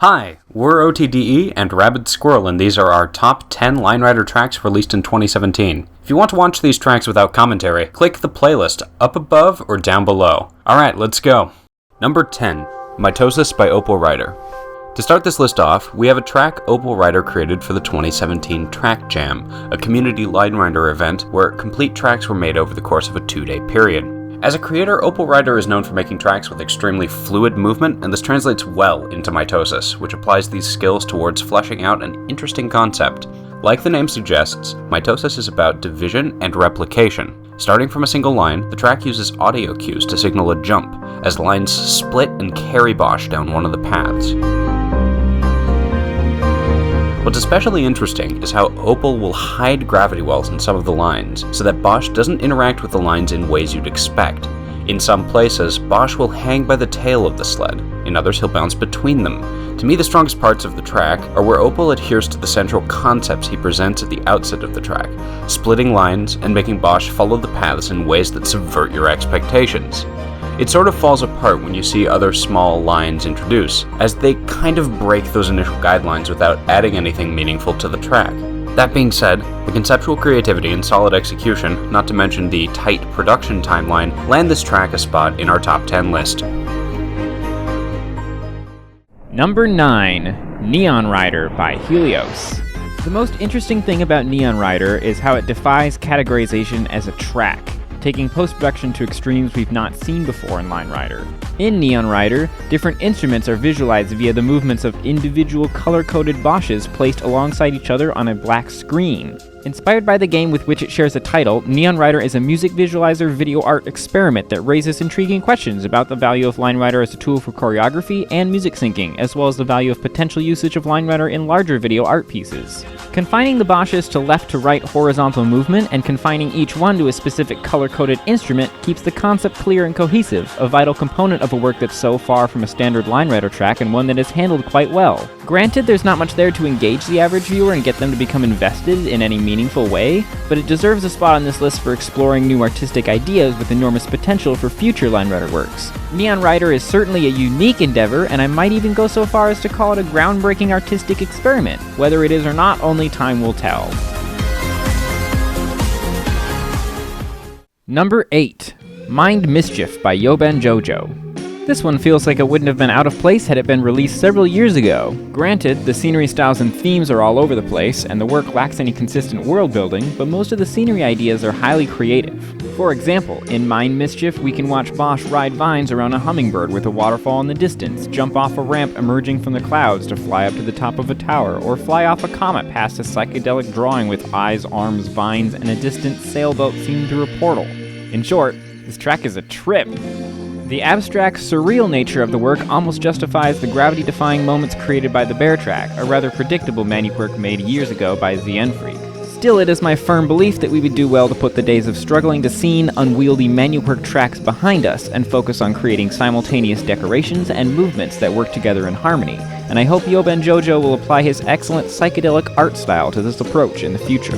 Hi, we're OTDE and Rabid Squirrel, and these are our top 10 Line Rider tracks released in 2017. If you want to watch these tracks without commentary, click the playlist up above or down below. Alright, let's go. Number 10, Mitosis by Opal Rider. To start this list off, we have a track Opal Rider created for the 2017 Track Jam, a community Line Rider event where complete tracks were made over the course of a 2-day period. As a creator, Opal Rider is known for making tracks with extremely fluid movement, and this translates well into Mitosis, which applies these skills towards fleshing out an interesting concept. Like the name suggests, Mitosis is about division and replication. Starting from a single line, the track uses audio cues to signal a jump, as lines split and carry Bosch down one of the paths. What's especially interesting is how Opal will hide gravity wells in some of the lines, so that Bosch doesn't interact with the lines in ways you'd expect. In some places, Bosch will hang by the tail of the sled, in others he'll bounce between them. To me, the strongest parts of the track are where Opal adheres to the central concepts he presents at the outset of the track, splitting lines and making Bosch follow the paths in ways that subvert your expectations. It sort of falls apart when you see other small lines introduced, as they kind of break those initial guidelines without adding anything meaningful to the track. That being said, the conceptual creativity and solid execution, not to mention the tight production timeline, land this track a spot in our top 10 list. Number 9, Neon Rider by Helios. The most interesting thing about Neon Rider is how it defies categorization as a track, taking post-production to extremes we've not seen before in Line Rider. In Neon Rider, different instruments are visualized via the movements of individual color-coded Bosches placed alongside each other on a black screen. Inspired by the game with which it shares a title, Neon Rider is a music visualizer video art experiment that raises intriguing questions about the value of Line Rider as a tool for choreography and music syncing, as well as the value of potential usage of Line Rider in larger video art pieces. Confining the Bosches to left-to-right horizontal movement and confining each one to a specific color-coded instrument keeps the concept clear and cohesive, a vital component of a work that's so far from a standard Line Rider track and one that is handled quite well. Granted, there's not much there to engage the average viewer and get them to become invested in any meaningful way, but it deserves a spot on this list for exploring new artistic ideas with enormous potential for future Line Rider works. Neon Rider is certainly a unique endeavor, and I might even go so far as to call it a groundbreaking artistic experiment. Whether it is or not, only time will tell. Number 8, Mind Mischief by Yoben Jojo. This one feels like it wouldn't have been out of place had it been released several years ago. Granted, the scenery styles and themes are all over the place, and the work lacks any consistent world building, but most of the scenery ideas are highly creative. For example, in Mind Mischief, we can watch Bosch ride vines around a hummingbird with a waterfall in the distance, jump off a ramp emerging from the clouds to fly up to the top of a tower, or fly off a comet past a psychedelic drawing with eyes, arms, vines, and a distant sailboat seen through a portal. In short, this track is a trip. The abstract, surreal nature of the work almost justifies the gravity-defying moments created by the Bear track, a rather predictable manuquirk made years ago by ZN Freak. Still, it is my firm belief that we would do well to put the days of struggling to scene, unwieldy manuquirk tracks behind us and focus on creating simultaneous decorations and movements that work together in harmony, and I hope Yoben Jojo will apply his excellent psychedelic art style to this approach in the future.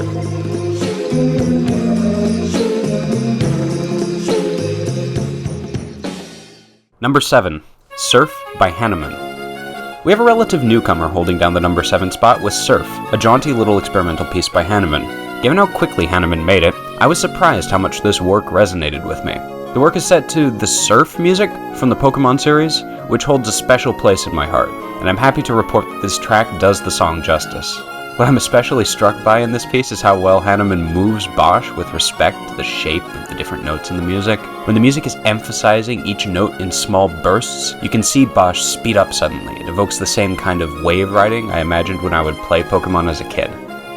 Number 7, Surf by Hanneman. We have a relative newcomer holding down the number 7 spot with Surf, a jaunty little experimental piece by Hanneman. Given how quickly Hanneman made it, I was surprised how much this work resonated with me. The work is set to the Surf music from the Pokemon series, which holds a special place in my heart, and I'm happy to report that this track does the song justice. What I'm especially struck by in this piece is how well Hanneman moves Bosch with respect to the shape of the different notes in the music. When the music is emphasizing each note in small bursts, you can see Bosch speed up suddenly. It evokes the same kind of wave riding I imagined when I would play Pokemon as a kid.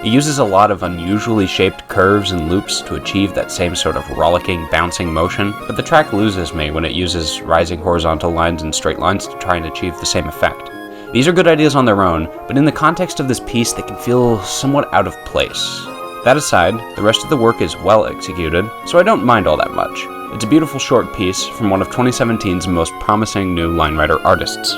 It uses a lot of unusually shaped curves and loops to achieve that same sort of rollicking, bouncing motion, but the track loses me when it uses rising horizontal lines and straight lines to try and achieve the same effect. These are good ideas on their own, but in the context of this piece they can feel somewhat out of place. That aside, the rest of the work is well executed, so I don't mind all that much. It's a beautiful short piece from one of 2017's most promising new Line Rider artists.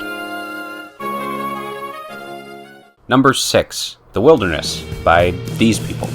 Number 6, The Wilderness by These People.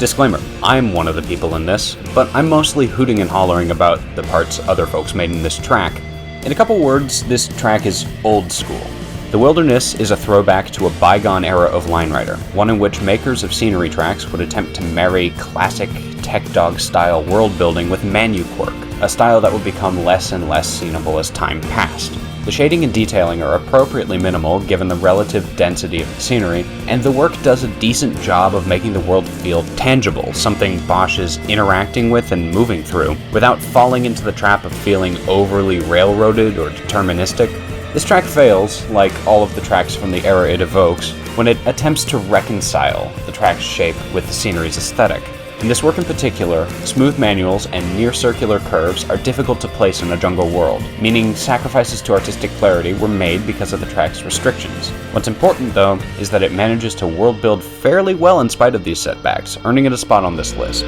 Disclaimer, I'm one of the people in this, but I'm mostly hooting and hollering about the parts other folks made in this track. In a couple words, this track is old school. The Wilderness is a throwback to a bygone era of Line Rider, one in which makers of scenery tracks would attempt to marry classic Tech Dog style world building with Manuquirk, a style that would become less and less scenable as time passed. The shading and detailing are appropriately minimal given the relative density of the scenery, and the work does a decent job of making the world feel tangible, something Bosch is interacting with and moving through, without falling into the trap of feeling overly railroaded or deterministic. This track fails, like all of the tracks from the era it evokes, when it attempts to reconcile the track's shape with the scenery's aesthetic. In this work in particular, smooth manuals and near-circular curves are difficult to place in a jungle world, meaning sacrifices to artistic clarity were made because of the track's restrictions. What's important, though, is that it manages to world build fairly well in spite of these setbacks, earning it a spot on this list.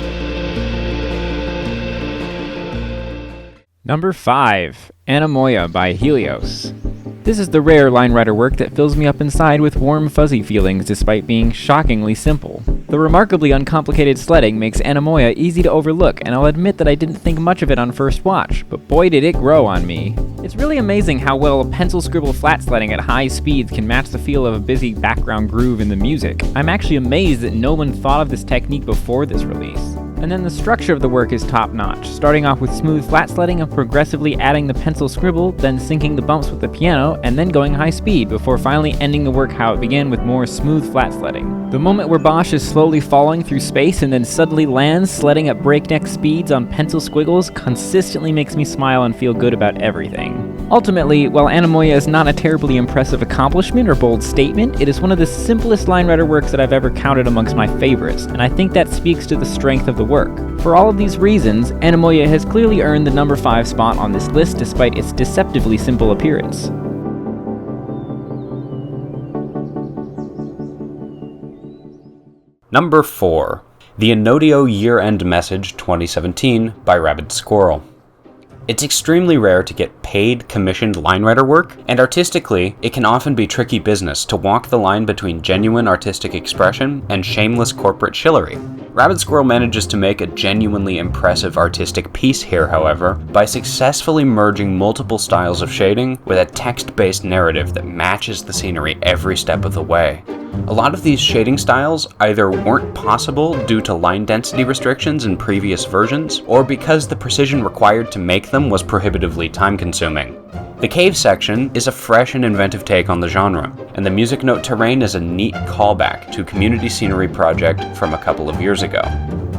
Number 5, Anemoia by Helios. This is the rare Line Rider work that fills me up inside with warm, fuzzy feelings despite being shockingly simple. The remarkably uncomplicated sledding makes Anemoia easy to overlook, and I'll admit that I didn't think much of it on first watch, but boy did it grow on me. It's really amazing how well a pencil scribble flat sledding at high speeds can match the feel of a busy background groove in the music. I'm actually amazed that no one thought of this technique before this release. And then the structure of the work is top-notch, starting off with smooth flat sledding and progressively adding the pencil scribble, then syncing the bumps with the piano, and then going high speed, before finally ending the work how it began with more smooth flat sledding. The moment where Bosch is slowly falling through space and then suddenly lands, sledding at breakneck speeds on pencil squiggles, consistently makes me smile and feel good about everything. Ultimately, while Anemoia is not a terribly impressive accomplishment or bold statement, it is one of the simplest Line Rider works that I've ever counted amongst my favorites, and I think that speaks to the strength of the work. For all of these reasons, Anemoia has clearly earned the number 5 spot on this list despite its deceptively simple appearance. Number 4, The Enodio Year-End Message 2017 by Rabid Squirrel. It's extremely rare to get paid, commissioned Line Rider work, and artistically, it can often be tricky business to walk the line between genuine artistic expression and shameless corporate shillery. Rabid Squirrel manages to make a genuinely impressive artistic piece here, however, by successfully merging multiple styles of shading with a text-based narrative that matches the scenery every step of the way. A lot of these shading styles either weren't possible due to line density restrictions in previous versions, or because the precision required to make them was prohibitively time-consuming. The cave section is a fresh and inventive take on the genre, and the music note terrain is a neat callback to a community scenery project from a couple of years ago.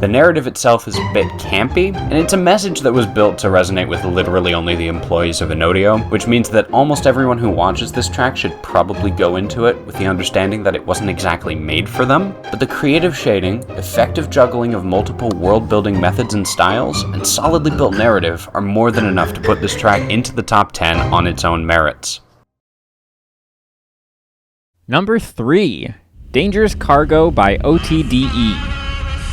The narrative itself is a bit campy, and it's a message that was built to resonate with literally only the employees of Enodio, which means that almost everyone who watches this track should probably go into it with the understanding that it wasn't exactly made for them, but the creative shading, effective juggling of multiple world-building methods and styles, and solidly built narrative are more than enough to put this track into the top 10 on its own merits. Number 3, Dangerous Cargo by OTDE.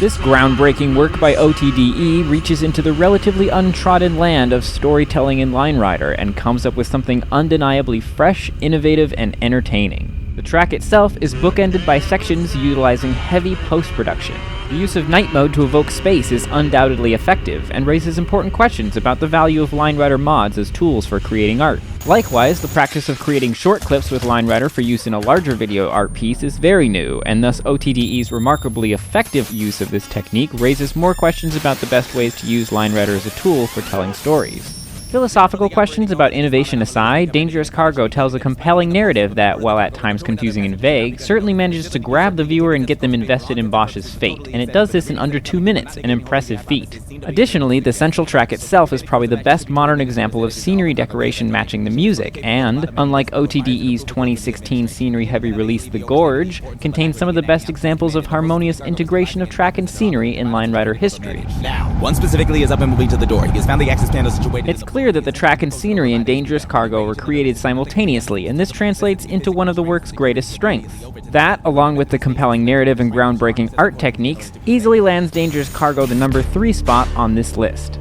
This groundbreaking work by OTDE reaches into the relatively untrodden land of storytelling in Line Rider and comes up with something undeniably fresh, innovative, and entertaining. The track itself is bookended by sections utilizing heavy post-production. The use of night mode to evoke space is undoubtedly effective and raises important questions about the value of Line Rider mods as tools for creating art. Likewise, the practice of creating short clips with Line Rider for use in a larger video art piece is very new, and thus OTDE's remarkably effective use of this technique raises more questions about the best ways to use Line Rider as a tool for telling stories. Philosophical questions about innovation aside, Dangerous Cargo tells a compelling narrative that, while at times confusing and vague, certainly manages to grab the viewer and get them invested in Bosch's fate, and it does this in under 2 minutes, an impressive feat. Additionally, the central track itself is probably the best modern example of scenery decoration matching the music, and, unlike OTDE's 2016 scenery-heavy release The Gorge, contains some of the best examples of harmonious integration of track and scenery in Line Rider history. Now, one specifically is up and moving to the door. He has found the access panel situated. It's clear that the track and scenery in Dangerous Cargo were created simultaneously, and this translates into one of the work's greatest strengths. That, along with the compelling narrative and groundbreaking art techniques, easily lands Dangerous Cargo the number 3 spot on this list.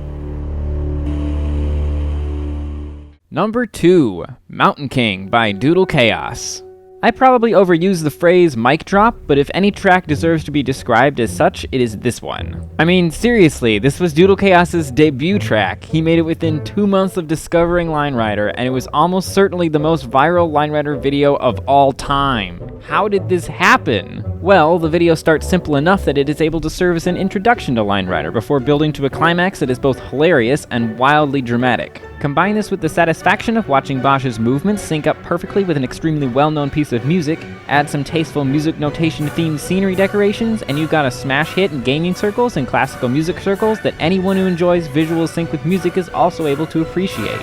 Number 2, Mountain King by Doodle Chaos. I probably overuse the phrase mic drop, but if any track deserves to be described as such, it is this one. I mean, seriously, this was Doodle Chaos's debut track. He made it within 2 months of discovering Line Rider, and it was almost certainly the most viral Line Rider video of all time. How did this happen? Well, the video starts simple enough that it is able to serve as an introduction to Line Rider before building to a climax that is both hilarious and wildly dramatic. Combine this with the satisfaction of watching Bosch's movements sync up perfectly with an extremely well-known piece of music, add some tasteful music notation-themed scenery decorations, and you've got a smash hit in gaming circles and classical music circles that anyone who enjoys visual sync with music is also able to appreciate.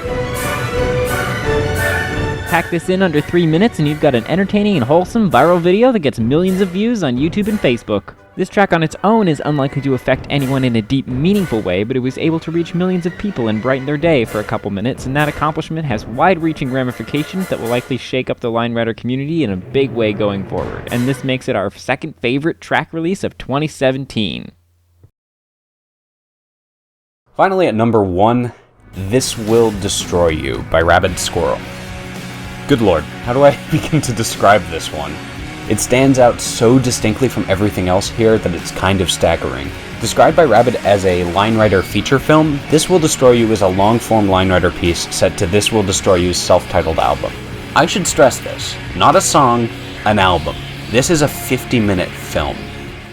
Pack this in under 3 minutes and you've got an entertaining and wholesome viral video that gets millions of views on YouTube and Facebook. This track on its own is unlikely to affect anyone in a deep, meaningful way, but it was able to reach millions of people and brighten their day for a couple minutes, and that accomplishment has wide-reaching ramifications that will likely shake up the Line Rider community in a big way going forward, and this makes it our second favorite track release of 2017. Finally, at number 1, This Will Destroy You by Rabid Squirrel. Good lord, how do I begin to describe this one? It stands out so distinctly from everything else here that it's kind of staggering. Described by Rabid as a Line Rider feature film, This Will Destroy You is a long-form Line Rider piece set to This Will Destroy You's self-titled album. I should stress this, not a song, an album. This is a 50-minute film.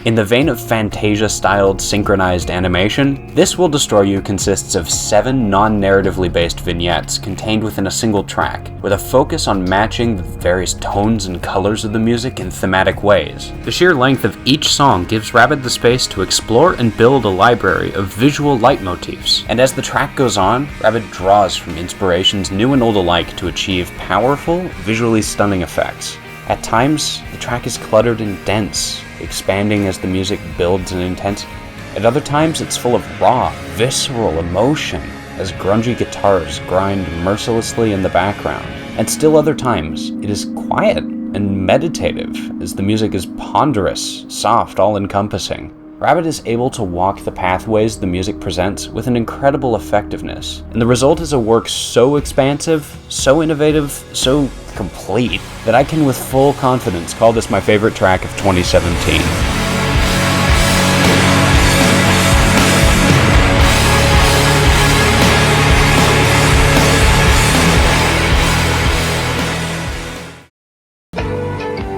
In the vein of Fantasia-styled synchronized animation, This Will Destroy You consists of 7 non-narratively based vignettes contained within a single track, with a focus on matching the various tones and colors of the music in thematic ways. The sheer length of each song gives Rabid the space to explore and build a library of visual leitmotifs, and as the track goes on, Rabid draws from inspirations new and old alike to achieve powerful, visually stunning effects. At times, the track is cluttered and dense, expanding as the music builds in intensity. At other times, it's full of raw, visceral emotion as grungy guitars grind mercilessly in the background. And still other times, it is quiet and meditative as the music is ponderous, soft, all-encompassing. Rabid is able to walk the pathways the music presents with an incredible effectiveness, and the result is a work so expansive, so innovative, so complete, that I can with full confidence call this my favorite track of 2017.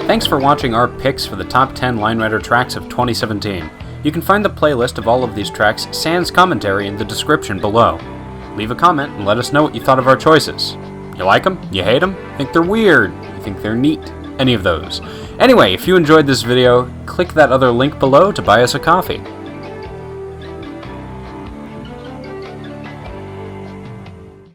Thanks for watching our picks for the top 10 Line Rider tracks of 2017. You can find the playlist of all of these tracks sans commentary in the description below. Leave a comment and let us know what you thought of our choices. You like them? You hate them? Think they're weird? You think they're neat? Any of those. Anyway, if you enjoyed this video, click that other link below to buy us a coffee.